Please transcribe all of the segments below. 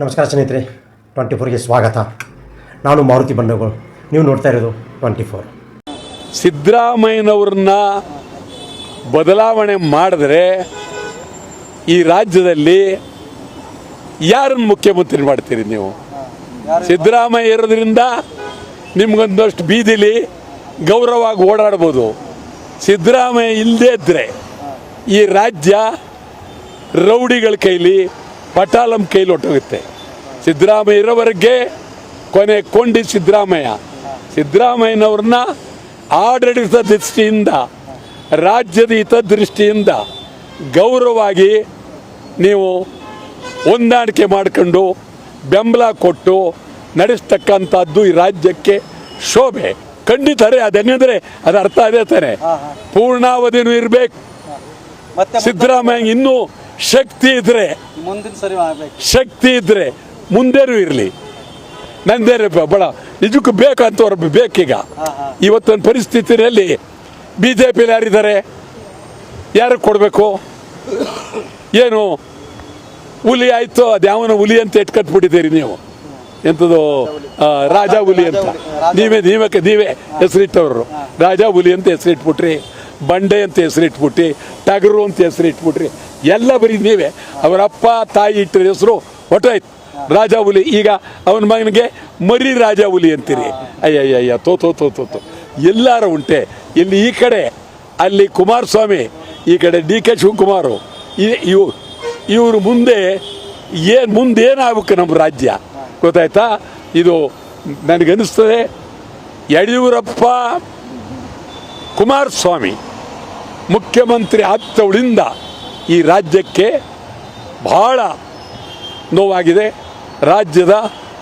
ನಮಸ್ಕಾರ ಸ್ನೇಹಿತರೆ, 24ಗೆ ಸ್ವಾಗತ. ನಾನು ಮಾರುತಿ ಬಣ್ಣಗಳು, ನೀವು ನೋಡ್ತಾ ಇರೋದು 24. ಸಿದ್ದರಾಮಯ್ಯನವ್ರನ್ನ ಬದಲಾವಣೆ ಮಾಡಿದ್ರೆ ಈ ರಾಜ್ಯದಲ್ಲಿ ಯಾರನ್ನು ಮುಖ್ಯಮಂತ್ರಿ ಮಾಡ್ತೀರಿ ನೀವು? ಸಿದ್ದರಾಮಯ್ಯ ಇರೋದ್ರಿಂದ ನಿಮ್ಗೊಂದಷ್ಟು ಬೀದಿಲಿ ಗೌರವವಾಗಿ ಓಡಾಡ್ಬೋದು. ಸಿದ್ದರಾಮಯ್ಯ ಇಲ್ಲದೇ ಇದ್ದರೆ ಈ ರಾಜ್ಯ ರೌಡಿಗಳ ಕೈಲಿ, ಪಟಾಲಂ ಕೈಲಿ ಹೊಟ್ಟೋಗುತ್ತೆ. ಸಿದ್ದರಾಮಯ್ಯ ಇರೋವರೆಗೆ ಕೊನೆ ಕೊಂಡಿ ಸಿದ್ದರಾಮಯ್ಯನವ್ರನ್ನ ಆಡಳಿತ ದೃಷ್ಟಿಯಿಂದ, ರಾಜ್ಯದ ಹಿತದೃಷ್ಟಿಯಿಂದ ಗೌರವವಾಗಿ ನೀವು ಹೊಂದಾಣಿಕೆ ಮಾಡಿಕೊಂಡು ಬೆಂಬಲ ಕೊಟ್ಟು ನಡೆಸ್ತಕ್ಕಂಥದ್ದು ಈ ರಾಜ್ಯಕ್ಕೆ ಶೋಭೆ. ಖಂಡಿತಾರೆ. ಅದೇನೆಂದರೆ ಅದು ಅರ್ಥ ಅದೇ ತಾನೆ, ಪೂರ್ಣಾವಧಿನೂ ಇರಬೇಕು. ಸಿದ್ದರಾಮಯ್ಯ ಇನ್ನೂ ಶಕ್ತಿ ಇದ್ರೆ ಮುಂದೇನೂ ಇರಲಿ. ನಂದೇನು ಬಹಳ ನಿಜಕ್ಕೂ ಬೇಕು ಅಂತವ್ರು ಬೇಕೀಗ. ಇವತ್ತೊಂದು ಪರಿಸ್ಥಿತಿಯಲ್ಲಿ BJPಲಿ ಯಾರಿದ್ದಾರೆ? ಯಾರಿಗೆ ಕೊಡಬೇಕು? ಏನು ಹುಲಿ ಆಯಿತು, ಅದು ಯಾವನ ಹುಲಿ ಅಂತ ಇಟ್ಕಟ್ಬಿಟ್ಟಿದ್ದೀರಿ ನೀವು. ಎಂಥದ್ದು ರಾಜ ಹುಲಿ ಅಂತ ನೀವೇ ಹೆಸರಿಟ್ಟವರು. ರಾಜ ಹುಲಿ ಅಂತ ಹೆಸರಿಟ್ಬಿಟ್ರಿ, ಬಂಡೆ ಅಂತ ಹೆಸರಿಟ್ಬಿಟ್ಟು, ಟಗರು ಅಂತ ಹೆಸರಿಟ್ಬಿಟ್ರಿ. ಎಲ್ಲ ಬರೀ ನೀವೇ. ಅವರಪ್ಪ ತಾಯಿ ಇಟ್ಟರ ಹೆಸರು ಹೊಟ್ಟೋಯ್ತು ರಾಜ ಹುಲಿ. ಈಗ ಅವನ ಮಗನಿಗೆ ಮರಿ ರಾಜ ಹುಲಿ ಅಂತೀರಿ. ಅಯ್ಯಯ್ಯ ತೋ ಎಲ್ಲಾರು ಉಂಟೆ. ಇಲ್ಲಿ ಈ ಕಡೆ ಅಲ್ಲಿ ಕುಮಾರಸ್ವಾಮಿ, ಈ ಕಡೆ DK ಶಿವಕುಮಾರು. ಇವರು ಮುಂದೇನಾಗಬೇಕು ನಮ್ಮ ರಾಜ್ಯ? ಗೊತ್ತಾಯ್ತಾ? ಇದು ನನಗನ್ನಿಸ್ತದೆ ಯಡಿಯೂರಪ್ಪ ಕುಮಾರಸ್ವಾಮಿ ಮುಖ್ಯಮಂತ್ರಿ ಆಗ್ತವಳಿಂದ ಈ ರಾಜ್ಯಕ್ಕೆ ಬಹಳ ನೋವಾಗಿದೆ. ರಾಜ್ಯದ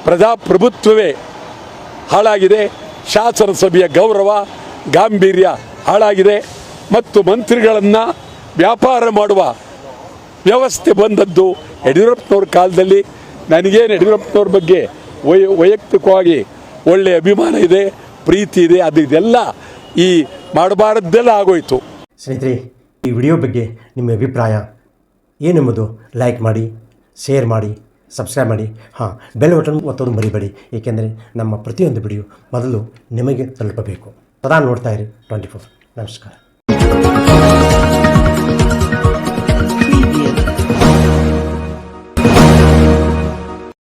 ಪ್ರಜಾಪ್ರಭುತ್ವವೇ ಹಾಳಾಗಿದೆ. ಶಾಸನಸಭೆಯ ಗೌರವ ಗಾಂಭೀರ್ಯ ಹಾಳಾಗಿದೆ. ಮತ್ತು ಮಂತ್ರಿಗಳನ್ನು ವ್ಯಾಪಾರ ಮಾಡುವ ವ್ಯವಸ್ಥೆ ಬಂದದ್ದು ಯಡಿಯೂರಪ್ಪನವ್ರ ಕಾಲದಲ್ಲಿ. ನನಗೇನು ಯಡಿಯೂರಪ್ಪನವ್ರ ಬಗ್ಗೆ ವೈಯಕ್ತಿಕವಾಗಿ ಒಳ್ಳೆಯ ಅಭಿಮಾನ ಇದೆ, ಪ್ರೀತಿ ಇದೆ. ಇದೆಲ್ಲ ಈ ಮಾಡಬಾರದ್ದೆಲ್ಲ ಆಗೋಯ್ತು. ಸ್ನೇಹಿತರೆ, ಈ ವಿಡಿಯೋ ಬಗ್ಗೆ ನಿಮ್ಮ ಅಭಿಪ್ರಾಯ ಏನೆಂಬುದು ಲೈಕ್ ಮಾಡಿ, ಶೇರ್ ಮಾಡಿ, ಸಬ್ಸ್ಕ್ರೈಬ್ ಮಾಡಿ. ಬೆಲ್ ಬಟನ್ ಒತ್ತೋದು ಮರಿಬೇಡಿ, ಏಕೆಂದರೆ ನಮ್ಮ ಪ್ರತಿಯೊಂದು ವಿಡಿಯೋ ಮೊದಲು ನಿಮಗೆ ತಲುಪಬೇಕು. ಸದಾ ನೋಡ್ತಾ ಇರಿ 24. ನಮಸ್ಕಾರ.